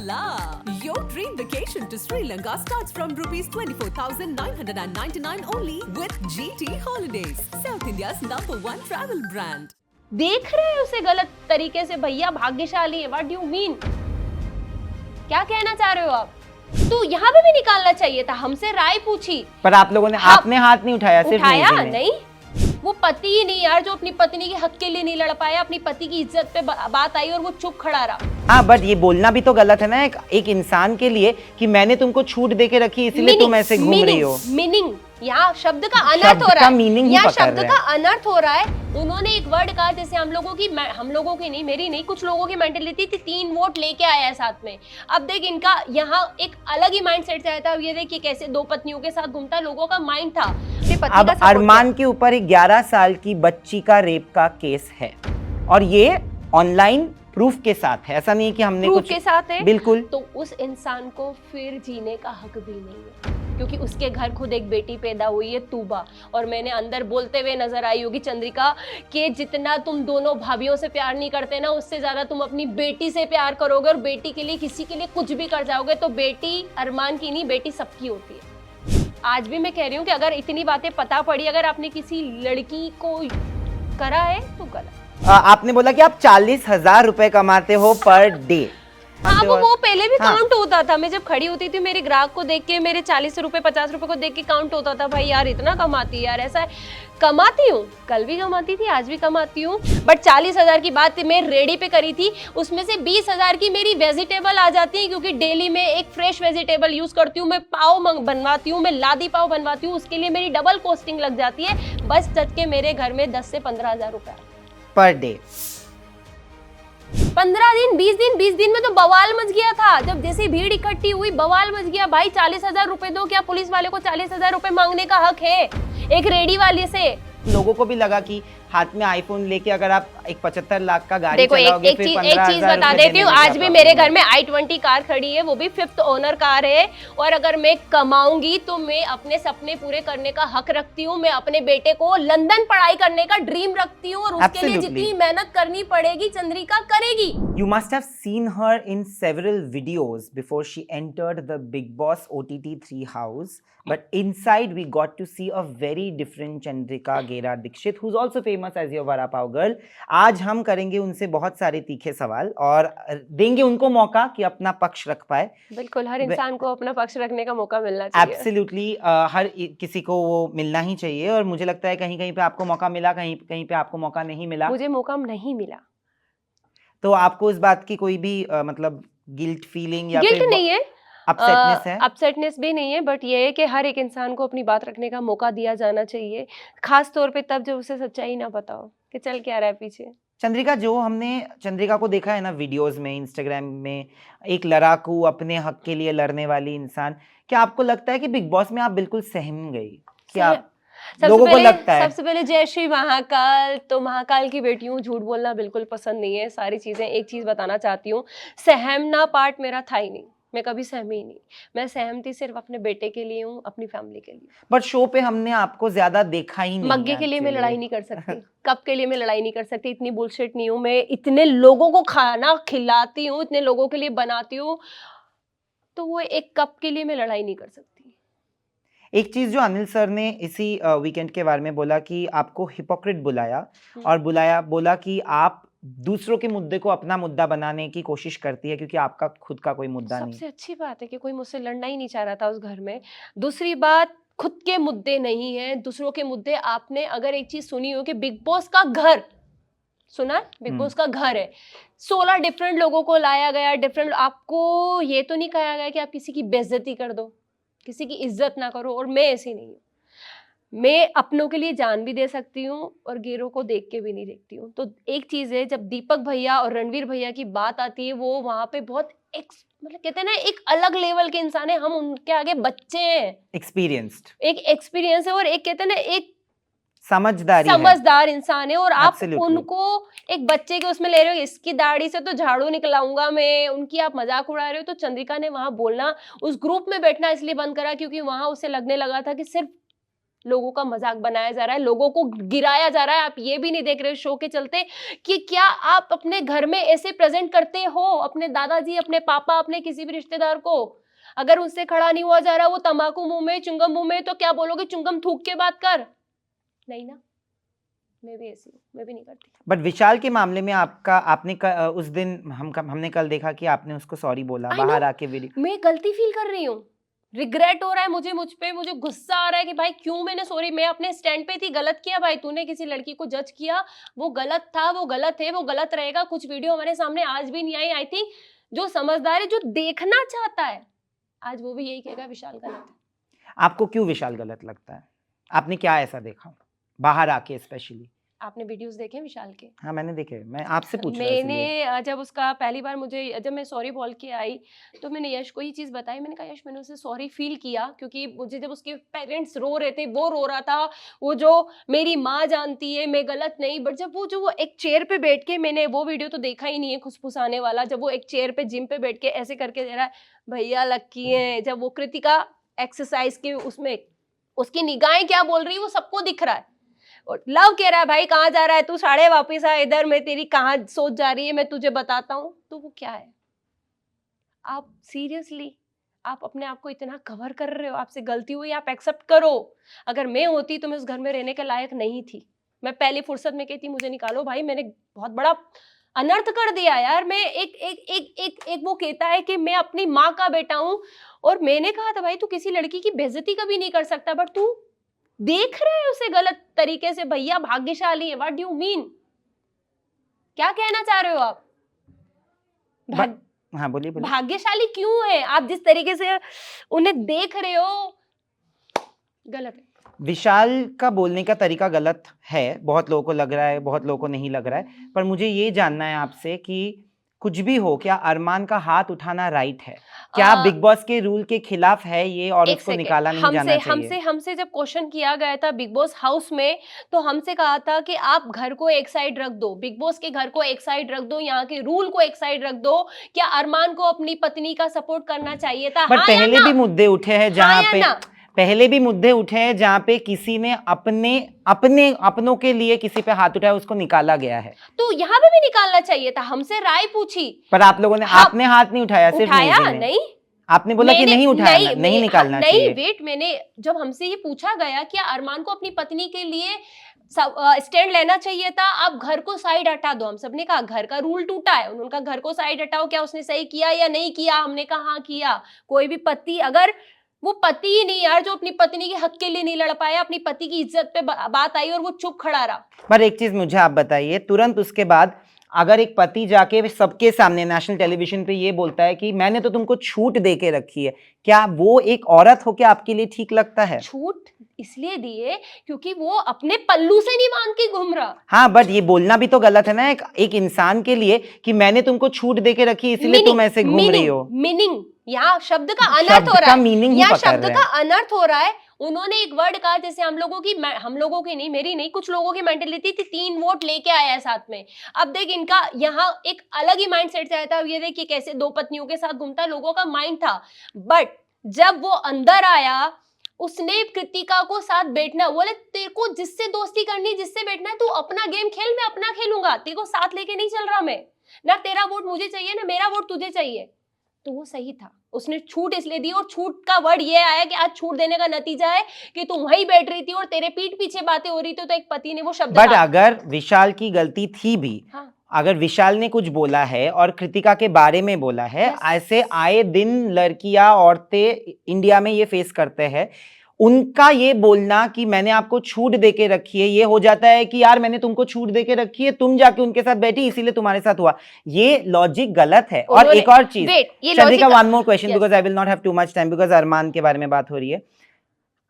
la! Your dream vacation to Sri Lanka starts from rupees 24,999 only with GT Holidays, South India's #1 travel brand. देख रहे हैं उसे गलत तरीके से, भैया भाग्यशाली है, व्हाट डू यू मीन? क्या कहना चाह रहे हो आप? तो यहाँ पे भी निकालना चाहिए था, हमसे राय पूछी। पर आप लोगों ने आपने हाथ नहीं उठाया, सिर्फ उठाया नेजी ने। नहीं, वो पति ही नहीं यार जो अपनी पत्नी के हक के लिए नहीं लड़ पाया, अपनी पति की इज्जत पे बात आई और वो चुप खड़ा रहा। हाँ, बट ये बोलना भी तो गलत है ना एक इंसान के लिए कि मैंने तुमको छूट दे के रखी इसलिए तुम ऐसे घूम रही हो। मीनिंग यहाँ शब्द का अनर्थ हो रहा है, यहाँ शब्द का अनर्थ हो रहा है। उन्होंने एक वर्ड कहा जैसे हम लोगों की नहीं, मेरी नहीं, कुछ लोगों की मेंटेलिटी थी 3 वोट लेके आया है साथ में। अब देख इनका यहाँ एक अलग ही माइंड सेट आया था। अब ये देखिए कैसे 2 पत्नियों के साथ घूमता, लोगों का माइंड था। अब अरमान के ऊपर एक 11 साल की बच्ची का रेप का केस है और ये ऑनलाइन प्रूफ के साथ है, ऐसा नहीं कि हमने कुछ के साथ है। बिल्कुल। तो उस इंसान को फिर जीने का हक भी नहीं है क्योंकि उसके घर खुद एक बेटी पैदा हुई है, तूबा। और मैंने अंदर बोलते हुए नजर आई होगी चंद्रिका कि जितना तुम दोनों भाभियों से प्यार नहीं करते ना, उससे ज्यादा तुम अपनी बेटी से प्यार करोगे और बेटी के लिए किसी के लिए कुछ भी कर जाओगे। तो बेटी अरमान की नहीं, बेटी सबकी होती है। आज भी मैं कह रही हूँ कि अगर इतनी बातें पता पड़ी, अगर आपने किसी लड़की को करा है तो गलत। आपने बोला कि आप 40,000 रुपए कमाते हो पर डे। हाँ, वो पहले भी काउंट होता था। मैं जब खड़ी होती थी मेरे ग्राहक को देख के, मेरे 40 रुपए 50 रुपए को देख के काउंट होता था, भाई यार इतना कमाती यार, ऐसा है। कमाती हूँ, कल भी कमाती थी, आज भी कमाती हूँ, बट 40,000 की बात मैं रेडी पे करी थी। उसमें से 20,000 की मेरी वेजिटेबल आ जाती है क्योंकि डेली में एक फ्रेश वेजिटेबल यूज करती हूँ। मैं पाव बनवाती हूँ, मैं लादी पाव बनवाती हूँ, उसके लिए मेरी डबल कॉस्टिंग लग जाती है। बस चट के मेरे घर में 10 से 15,000 रुपए पर डे। 15 दिन 20 दिन में तो बवाल मच गया था। जब जैसे भीड़ इकट्ठी हुई बवाल मच गया। भाई 40,000 रुपए दो, क्या पुलिस वाले को 40,000 रुपए मांगने का हक है एक रेडी वाले से? लोगों को भी लगा कि हाथ में आईफोन लेके अगर आप एक 75 लाख का गाड़ी देखो, चलाओगे, एक चीज बता देती हूँ, आज भी मेरे घर में i20 कार खड़ी है, वो भी 5th ओनर कार है। और अगर मैं कमाऊंगी तो मैं अपने सपने पूरे करने का हक रखती हूँ। मैं अपने बेटे को लंदन पढ़ाई करने का ड्रीम रखती हूँ और उसके लिए जितनी मेहनत करनी पड़ेगी चंद्रिका करेगी। You must have seen her in several videos before she entered the Bigg Boss OTT 3 house. But inside we got to see a very different Chandrika Gera Dixit, who's also famous as your Vada Pav girl. आज हम करेंगे उनसे बहुत सारे तीखे सवाल और देंगे उनको मौका कि अपना पक्ष रख पाए। बिल्कुल, हर इंसान को अपना पक्ष रखने का मौका मिलना चाहिए। Absolutely, हर किसी को वो मिलना ही चाहिए। और मुझे लगता है कहीं कहीं पे आपको मौका मिला, कहीं कहीं पे आपको मौका नहीं मिला। मुझे मौका नहीं मिला। तो आपको इस बात की कोई भी मतलब गिल्ट फीलिंग या गिल्ट नहीं है, अपसेटनेस है? अपसेटनेस भी नहीं है, बट ये है कि हर एक इंसान को अपनी बात रखने का मौका दिया जाना चाहिए, खास तौर पे तब जब उसे सच्चाई ना पता हो कि चल क्या रहा है पीछे। चंद्रिका, जो हमने चंद्रिका को देखा है ना वीडियोस में, इंस्टाग्राम में, एक लड़ाकू, अपने हक के लिए लड़ने वाली इंसान, क्या आपको लगता है कि बिग बॉस में आप बिल्कुल सहम गई? क्या लोगों को लगता है? सबसे पहले जय श्री महाकाल। तो महाकाल की बेटी हूँ, झूठ बोलना बिल्कुल पसंद नहीं है। सारी चीजें, एक चीज बताना चाहती हूँ, सहमना पार्ट मेरा था ही नहीं। मैं कभी सहमी ही नहीं। मैं सहमती सिर्फ अपने बेटे के लिए हूँ, अपनी फैमिली के लिए। बट शो पे हमने आपको ज्यादा देखा ही नहीं। मग्गे के लिए मैं लड़ाई नहीं कर सकती। कप के लिए मैं लड़ाई नहीं कर सकती। इतनी बुलशिट नहीं हूँ मैं। इतने लोगों को खाना खिलाती हूँ, इतने लोगों के लिए बनाती हूँ, तो वो एक कप के लिए मैं लड़ाई नहीं कर सकती। एक चीज जो अनिल सर ने इसी वीकेंड के बारे में बोला कि आपको हिपोक्रेट बुलाया और बोला कि आप दूसरों के मुद्दे को अपना मुद्दा बनाने की कोशिश करती है क्योंकि आपका खुद का कोई मुद्दा नहीं। सबसे अच्छी बात है कि कोई मुझसे लड़ना ही नहीं चाह रहा था उस घर में। दूसरी बात, खुद के मुद्दे नहीं है, दूसरों के मुद्दे। आपने अगर एक चीज सुनी हो कि बिग बॉस का घर सुना, बिग बॉस का घर है, 16 डिफरेंट लोगों को लाया गया, डिफरेंट। आपको ये तो नहीं कहा गया कि आप किसी की बेइज्जती कर दो, किसी की इज्जत ना करो। और मैं ऐसी नहीं हूँ। मैं अपनों के लिए जान भी दे सकती हूँ और गैरों को देख के भी नहीं देखती हूँ। तो एक चीज है, जब दीपक भैया और रणवीर भैया की बात आती है, वो वहां पे बहुत मतलब कहते हैं ना, एक अलग लेवल के इंसान है। हम उनके आगे बच्चे हैं। एक्सपीरियंस्ड, एक एक्सपीरियंस है और एक कहते हैं ना, एक समझदार इंसान है। और आप उनको एक बच्चे के उसमें ले रहे हो, इसकी दाढ़ी से तो झाड़ू निकलाऊंगा मैं, उनकी आप मजाक उड़ा रहे हो। तो चंद्रिका ने वहां बोलना, उस ग्रुप में बैठना इसलिए बंद करा क्योंकि वहां उसे लगने लगा था कि सिर्फ लोगों का मजाक बनाया जा रहा है, लोगों को गिराया जा रहा है। आप ये भी नहीं देख रहे शो के चलते कि क्या आप अपने घर में ऐसे प्रेजेंट करते हो अपने दादाजी, अपने पापा, अपने किसी भी रिश्तेदार को। अगर उनसे खड़ा नहीं हुआ जा रहा, वो तंबाकू मुंह में, चुंगम मुंह में, तो क्या बोलोगे, चुंगम थूक के बात कर? नहीं ना, मैं भी ऐसी हूँ, मैं भी नहीं करती। बट विशाल के मामले में उस दिन हमने कल देखा कि आपने उसको सॉरी बोला बाहर आके वीडियो। मैं गलती फील कर रही हूँ, रिग्रेट हो रहा है मुझे, मुझ पे मुझे गुस्सा आ रहा है कि भाई क्यों मैंने सॉरी, मैं अपने स्टैंड पे थी, गलत किया भाई, तूने किसी लड़की को जज किया, वो गलत था, वो गलत है, वो गलत रहेगा। कुछ वीडियो हमारे सामने आज भी नहीं आई। आई थिंक जो समझदार है, जो देखना चाहता है, आज वो भी यही कहेगा विशाल गलत है। आपको क्यों विशाल गलत लगता है? आपने क्या ऐसा देखा बाहर आके? स्पेशली आपने वीडियोस देखे विशाल के? हाँ मैंने देखे, मैं आपसे पूछ रहा हूँ इसलिए। मैंने जब उसका पहली बार जब मैं सॉरी बोल के आई तो मैंने यश को ये चीज़ बताई। मैंने कहा यश, मैंने उसे सॉरी फील किया क्योंकि मुझे जब उसके पेरेंट्स रो रहे थे, वो रो रहा था, वो जो मेरी माँ जानती है मैं गलत नहीं, बट जब वो एक चेयर पे बैठ के, मैंने वो वीडियो तो देखा ही नहीं है खुसफुसाने वाला, जब वो एक चेयर पे जिम पे बैठ के ऐसे करके दे रहा है, भैया लक्की है, जब वो कृतिका एक्सरसाइज के उसमें उसकी निगाहें क्या बोल रही है वो सबको दिख रहा है। और लव कह रहा है भाई कहाँ जा रहा है तू, साढ़े वापिस आ इधर, मैं तेरी कहाँ सोच जा रही है मैं तुझे बताता हूँ। तो वो क्या है? आप सीरियसली आप अपने आप को इतना कवर कर रहे हो, आपसे गलती हुई आप एक्सेप्ट करो। अगर मैं होती तो मैं उस घर में रहने के लायक नहीं थी। मैं पहली फुर्सत में कहती मुझे निकालो भाई, मैंने बहुत बड़ा अनर्थ कर दिया यार। मैं एक वो कहता है कि मैं अपनी माँ का बेटा हूँ, और मैंने कहा था भाई तू किसी लड़की की बेइज्जती कभी नहीं कर सकता, बट तू देख रहे हैं उसे गलत तरीके से। भैया भाग्यशाली है, व्हाट डू यू मीन? क्या कहना चाह रहे हो आप? हाँ बोलिए बोलिए। भाग्यशाली क्यों है? आप जिस तरीके से उन्हें देख रहे हो गलत है। विशाल का बोलने का तरीका गलत है, बहुत लोगों को लग रहा है, बहुत लोगों को नहीं लग रहा है, पर मुझे ये जानना है आपसे कि कुछ भी हो, क्या अरमान का हाथ उठाना राइट है? क्या बिग बॉस के रूल के खिलाफ है ये और उसको निकाला नहीं जाना चाहिए? हमसे जब क्वेश्चन किया गया था बिग बॉस हाउस में, तो हमसे कहा था कि आप घर को एक साइड रख दो, बिग बॉस के घर को एक साइड रख दो, यहाँ के रूल को एक साइड रख दो। क्या अरमान को अपनी पत्नी का सपोर्ट करना चाहिए था? बट पहले भी मुद्दे उठे हैं जहाँ पे किसी ने अपनों के लिए किसी पे हाथ उठाया, उसको निकाला गया है। तो यहाँ पे भी निकालना चाहिए था। हमसे राय पूछी, पर आप लोगों ने आपने हाथ नहीं उठाया, सिर्फ नहीं, आपने बोला कि नहीं उठाया, नहीं निकालना चाहिए। नहीं वेट, मैंने जब हमसे ये पूछा गया कि अरमान को अपनी पत्नी के लिए स्टैंड लेना चाहिए था, आप घर को साइड हटा दो। हम सबने कहा घर का रूल टूटा है, उनका घर को साइड हटाओ। क्या उसने सही किया या नहीं किया? हमने कहा हाँ किया। कोई भी पति, अगर वो पति ही नहीं यार जो अपनी पत्नी के हक के लिए नहीं लड़ पाया, अपनी पति की इज्जत पे बात आई और वो चुप खड़ा रहा। पर एक चीज मुझे आप बताइए, तुरंत उसके बाद अगर एक पति जाके सबके सामने नेशनल टेलीविजन पे ये बोलता है कि मैंने तो तुमको छूट दे के रखी है, क्या वो एक औरत होके आपके लिए ठीक लगता है? छूट इसलिए दिए क्योंकि वो अपने पल्लू से नहीं बांध के घूम रहा। हाँ बट ये बोलना भी तो गलत है ना एक इंसान के लिए कि मैंने तुमको छूट दे के रखी इसलिए तुम ऐसे घूम रही हो। मीनिंग, यहाँ शब्द का अनर्थ हो रहा है, यहाँ शब्द का अनर्थ हो रहा है। उन्होंने एक वर्ड कहा, जैसे हम लोगों की नहीं, मेरी नहीं, कुछ लोगों की मेंटेलिटी थी 3 वोट लेके आया है साथ में। अब देख इनका यहाँ एक अलग ही माइंडसेट से आया था। ये देख कि कैसे 2 पत्नियों के साथ घूमता, लोगों का माइंड था। बट जब वो अंदर आया, उसने कृतिका को साथ बैठना, बोले तेरे को जिससे दोस्ती करनी, जिससे बैठना है, तू अपना गेम खेल, मैं अपना खेलूंगा, तेरे को साथ लेके नहीं चल रहा मैं, ना तेरा वोट मुझे चाहिए ना मेरा वोट तुझे चाहिए। तो वो सही था, उसने छूट इसलिए दी। और छूट का वर्ड ये आया कि आज छूट देने का नतीजा है कि तू वहीं बैठ रही थी और तेरे पीठ पीछे बातें हो रही थी, तो एक पति ने वो शब्द। बट अगर विशाल की गलती थी भी, हाँ, अगर विशाल ने कुछ बोला है और कृतिका के बारे में बोला है, ऐसे आए दिन लड़कियां औरतें इंडिया में ये फेस करते हैं, उनका ये बोलना कि मैंने आपको छूट दे के रखी है, ये हो जाता है कि यार मैंने तुमको छूट दे के रखी है, तुम जाके उनके साथ बैठी इसीलिए तुम्हारे साथ हुआ, ये लॉजिक गलत है। और एक और चीज, Chandrika, one more question because I will not have too much time, because Armaan के बारे में बात हो रही है।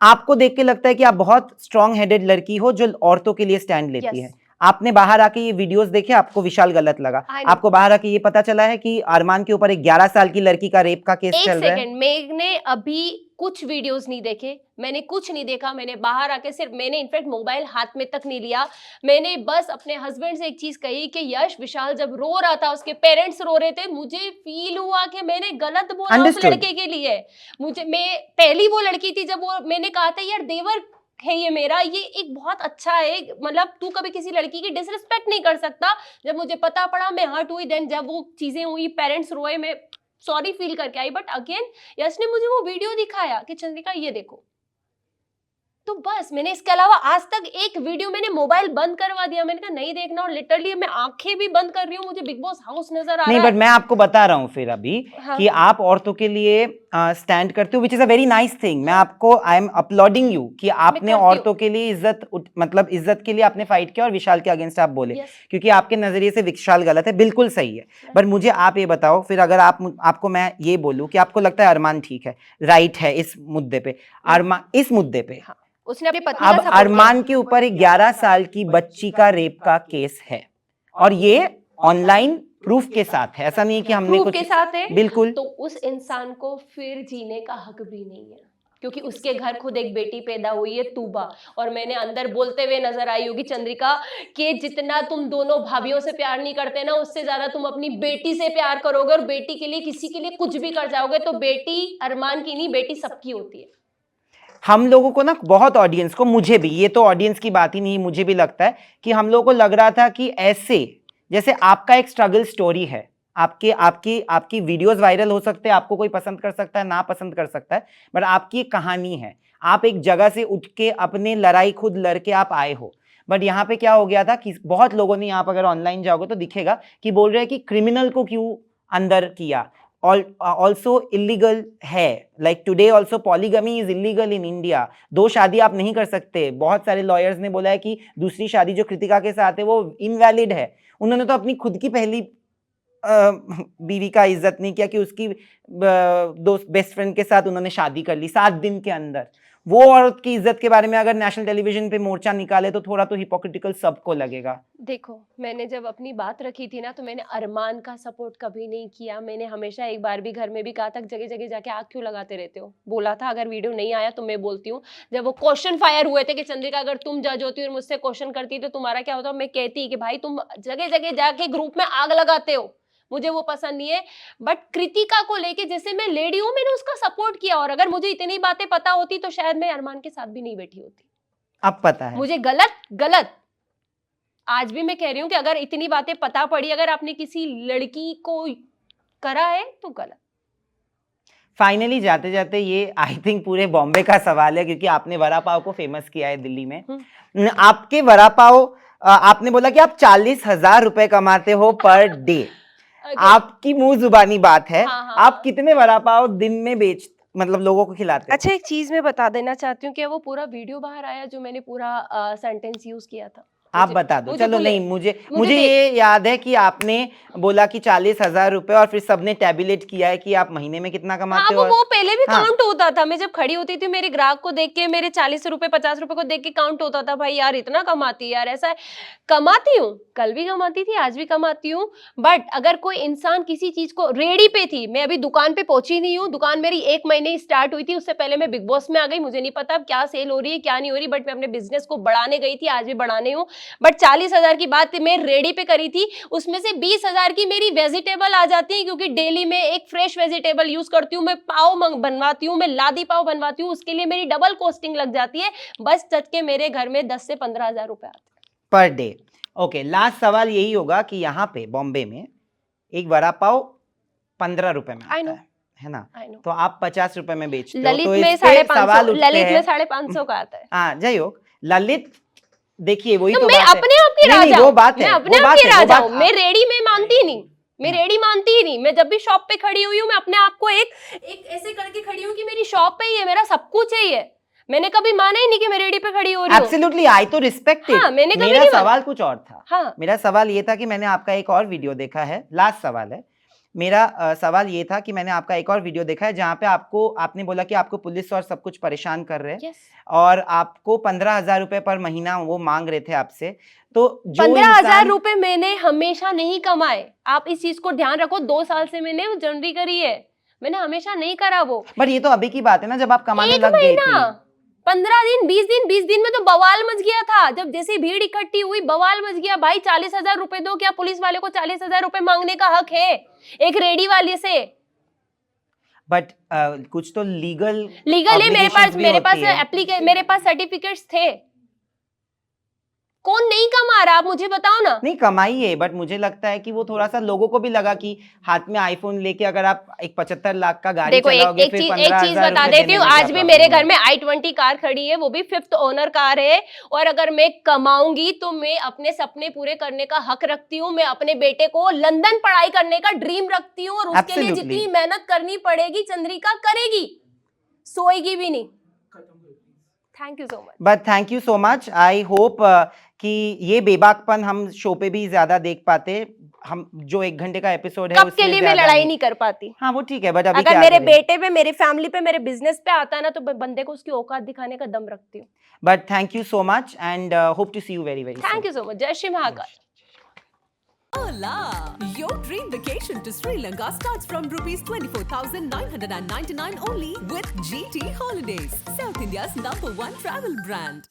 आपको देख के लगता है कि आप बहुत स्ट्रॉन्ग हेडेड लड़की हो जो औरतों के लिए स्टैंड लेती है। आपने बाहर आके ये वीडियोस देखे, आपको विशाल गलत लगा, आपको बाहर आके ये पता चला है कि अरमान के ऊपर एक 11 साल की लड़की का रेप का केस चल रहा है। मैंने अभी कुछ वीडियोस नहीं देखे, मैंने कुछ नहीं देखा। मैंने बाहर आके सिर्फ, मैंने इनफैक्ट मोबाइल हाथ में तक नहीं लिया। मैंने बस अपने हस्बैंड से एक चीज कही कि यश, विशाल जब रो रहा था, उसके पेरेंट्स रो रहे थे, मुझे फील हुआ कि मैंने गलत बोला उस लड़के के लिए। मैं पहली वो लड़की थी जब वो, मैंने कहा था यार देवर है ये मेरा, ये एक बहुत अच्छा है, मतलब तू कभी किसी लड़की की डिसरिस्पेक्ट नहीं कर सकता। जब मुझे पता पड़ा मैं हर्ट हुई, देन जब वो चीजें हुई, पेरेंट्स रोए, मैं सॉरी फील करके आई, बट अगेन यश ने मुझे वो वीडियो दिखाया कि चंद्रिका ये देखो, तो बस मैंने इसके अलावा आज तक एक वीडियो, मैंने मोबाइल बंद करवा दिया, मैंने कहा नहीं देखना, और लिटरली मैं आंखें भी बंद कर रही हूँ, मुझे बिग बॉस हाउस नजर आ नहीं, रहा है। बट मैं आपको बता रहा हूँ फिर अभी हाँ। कि आप औरतों के लिए स्टैंड करते हो, which is a very nice thing. मैं आपको, आई एम अपलॉडिंग यू कि आपने करती हूँ। औरतों के लिए मतलब इज्जत के लिए आपने फाइट किया और विशाल के अगेंस्ट आप बोले, Yes. क्योंकि आपके नजरिए से विशाल गलत है, बिल्कुल सही है। बट मुझे आप ये बताओ फिर, अगर आपको मैं ये बोलूँ कि आपको लगता है अरमान ठीक है, राइट है इस मुद्दे पे, अरमान इस मुद्दे पे, हाँ, उसने अपनी पत्नी अब का support अरमान किया। के ऊपर एक 11 साल की बच्ची का रेप का केस है, और ये ऑनलाइन प्रूफ के साथ है, ऐसा नहीं है कि हमने प्रूफ कुछ के साथ है, बिल्कुल। तो उस इंसान को फिर जीने का हक भी नहीं है, क्योंकि उसके घर खुद एक बेटी पैदा हुई है, तूबा, और मैंने अंदर बोलते हुए नजर आई होगी चंद्रिका कि जितना तुम दोनों भाभीियों से प्यार नहीं करते ना, उससे ज्यादा तुम अपनी बेटी से प्यार करोगे, और बेटी के लिए किसी के लिए कुछ भी कर जाओगे, तो बेटी अरमान की नहीं, बेटी सबकी होती है। हम लोगों को ना, बहुत ऑडियंस को, मुझे भी, ये तो ऑडियंस की बात ही नहीं, मुझे भी लगता है कि हम लोगों को लग रहा था कि ऐसे जैसे आपका एक स्ट्रगल स्टोरी है, आपके आपकी आपकी वीडियोस वायरल हो सकते हैं, आपको कोई पसंद कर सकता है, ना पसंद कर सकता है, बट आपकी एक कहानी है, आप एक जगह से उठ के अपने लड़ाई खुद लड़के आप आए हो। बट यहाँ पे क्या हो गया था कि बहुत लोगों ने, आप अगर ऑनलाइन जाओगे तो दिखेगा कि बोल रहे हैं कि क्रिमिनल को क्यों अंदर किया, also illegal है, like today also polygamy is illegal in India। 2 शादी आप नहीं कर सकते। बहुत सारे लॉयर्स ने बोला है कि दूसरी शादी जो कृतिका के साथ है वो इनवैलिड है। उन्होंने तो अपनी खुद की पहली बीवी का इज्जत नहीं किया कि उसकी दोस्त बेस्ट फ्रेंड के साथ उन्होंने शादी कर ली 7 दिन के अंदर। वो औरत की इज्जत के बारे में अगर नेशनल टेलीविजन पे मोर्चा निकाले तो थोड़ा तो हिपोक्रिटिकल सबको लगेगा। देखो, मैंने जब अपनी बात रखी थी ना, तो मैंने अरमान का सपोर्ट कभी नहीं किया। मैंने हमेशा, एक बार भी घर में भी कहा था, जगह जगह जाके आग क्यों लगाते रहते हो, बोला था। अगर वीडियो नहीं आया तो मैं बोलती हूँ, जब वो क्वेश्चन फायर हुए थे कि चंद्रिका अगर तुम जज होती और मुझसे क्वेश्चन करती तो तुम्हारा क्या होता, मैं कहती कि भाई तुम जगह जगह जाके ग्रुप में आग लगाते हो, मुझे वो पसंद नहीं है। बट कृतिका को लेके, जैसे मैं लेडी हूं, मैंने उसका सपोर्ट किया, और अगर मुझे इतनी बातें पता होती तो शायद मैं अरमान के साथ भी नहीं बैठी होती। अब पता है मुझे गलत आज भी मैं कह रही हूँ कि अगर इतनी बातें पता पड़ी, अगर आपने किसी लड़की को करा है तो गलत। फाइनली जाते जाते ये आई थिंक पूरे बॉम्बे का सवाल है, क्योंकि आपने वड़ा पाव को फेमस किया है दिल्ली में। आपके वड़ा पाव, आपने बोला कि आप 40,000 रुपए कमाते हो पर डे। आपकी मुंह जुबानी बात है। हाँ, हाँ, आप कितने वड़ा पाव दिन में मतलब लोगों को खिलाते हो? अच्छा, एक चीज मैं बता देना चाहती हूँ कि वो पूरा वीडियो बाहर आया जो मैंने पूरा सेंटेंस यूज किया था। आप बता दो। चलो नहीं, मुझे देख। ये याद है कि आपने बोला कि 40,000 रुपए, और फिर सबने टैबुलेट किया है कि आप महीने में कितना कमाते हो। वो पहले भी हाँ। काउंट होता था। मैं जब खड़ी होती थी, मेरे ग्राहक को देख के, मेरे 40 रुपए 50 रुपए को देख के काउंट होता था, भाई यार इतना कमाती है यार, ऐसा है। कमाती हूँ, कल भी कमाती थी, आज भी कमाती हूँ। बट अगर कोई इंसान किसी चीज को, रेडी पे थी, मैं अभी दुकान पे पहुंची नहीं हूँ, दुकान मेरी 1 महीने ही स्टार्ट हुई थी, उससे पहले मैं बिग बॉस में आ गई। मुझे नहीं पता क्या सेल हो रही है क्या नहीं हो रही, बट मैं अपने बिजनेस को बढ़ाने गई थी, आज भी बढ़ाने हूँ। बट 40,000 की बात मैं रेडी पे करी थी, उसमें से 20,000 की मेरी वेजिटेबल आ जाती है, क्योंकि डेली में एक फ्रेश वेजिटेबल यूज करती हूँ। मैं पाव बनवाती हूँ, मैं लादी पाव बनवाती हूँ, उसके लिए मेरी डबल कॉस्टिंग लग जाती है। बस चट के मेरे घर में 10 से 15,000 रुपए आते हैं पर डे। ओके, लास्ट सवाल यही होगा कि यहाँ पे बॉम्बे में एक वड़ा पाव 15 रुपए में आता है ना, तो आप 50 रुपए में बेचते हो, ललित तो में इस पे 550, सवाल उठते ललित में हैं। 550 का आता है। हाँ, जय हो ललित। देखिए वही तो तो मैं बात अपने है। आप की नहीं, राजा वो हूँ, बात मैं है, अपने वो आप बात की है, वो राजा बात हूँ। मैं रेडी में मानती ही नहीं, मैं रेडी मानती ही नहीं। मैं जब भी शॉप पे खड़ी हुई हूँ, मैं अपने आप को एक ऐसे करके खड़ी हूँ कि मेरी शॉप पे ही है, मेरा सब कुछ है ये। मैंने कभी माना ही नहीं कि मैं रेडी पे खड़ी हो रही हूँ। एब्सोल्युटली, आई तो रिस्पेक्ट इट। हाँ, मैंने कभी मेरा नहीं सवाल कुछ और था। हाँ। मेरा सवाल ये था कि मैंने आपका एक और वीडियो देखा है, लास्ट सवाल है मेरा। सवाल ये था कि मैंने आपका एक और वीडियो देखा है जहां पे आपने बोला कि आपको पुलिस और सब कुछ परेशान कर रहे हैं, और आपको 15,000 रुपए पर महीना वो मांग रहे थे आपसे। तो 15,000 रुपए मैंने हमेशा नहीं कमाए, आप इस चीज को ध्यान रखो। 2 साल से मैंने जनवरी करी है, मैंने हमेशा नहीं करा वो। बट ये तो अभी की बात है ना, जब आप कमाने एक लग गई महीना, थी। 15 दिन, 20 दिन में तो बवाल मच गया था। जब जैसे भीड़ इकट्ठी हुई, बवाल मच गया। भाई 40,000 रुपए दो, क्या पुलिस वाले को 40,000 रुपए मांगने का हक है एक रेडी वाले से? बट कुछ तो लीगल लीगली मेरे पास सर्टिफिकेट्स थे। कौन नहीं कमा रहा, आप मुझे बताओ ना। नहीं कमाई है, बट मुझे लगता है कि वो थोड़ा सा लोगों को भी लगा कि हाथ में आईफोन लेके अगर आप एक 75 लाख का गाड़ी देखो चलाओगे एक फिर चीज 15,000 बता रुपए देती देने हूँ, में क्या आज भी problem मेरे है? घर में i20 कार खड़ी है, वो भी 5th ओनर कार है। और अगर मैं कमाऊंगी तो मैं अपने सपने पूरे करने का हक रखती हूँ। मैं अपने बेटे को लंदन पढ़ाई करने का ड्रीम रखती हूँ, और उसके लिए Absolutely. जितनी मेहनत करनी पड़ेगी चंद्रिका करेगी, सोएगी भी नहीं। Thank you so much. But thank you so much. I hope कि ये बेबाकपन हम शो पे भी ज्यादा देख पाते। हम जो 1 घंटे का एपिसोड है कब के उसमें लिए मैं ज्यादा लड़ाई नहीं कर पाती। हाँ वो ठीक है, बट अभी अगर क्या मेरे करें? बेटे पे, मेरी फैमिली पे, मेरे बिजनेस पे आता है ना, तो बंदे को उसकी औकात दिखाने का दम रखती हूँ। But thank you so much and hope to see you very very thank you so much. जय Shri Mahakal. Hola! Your dream vacation to Sri Lanka starts from rupees 24,999 only with GT Holidays, South India's #1 travel brand.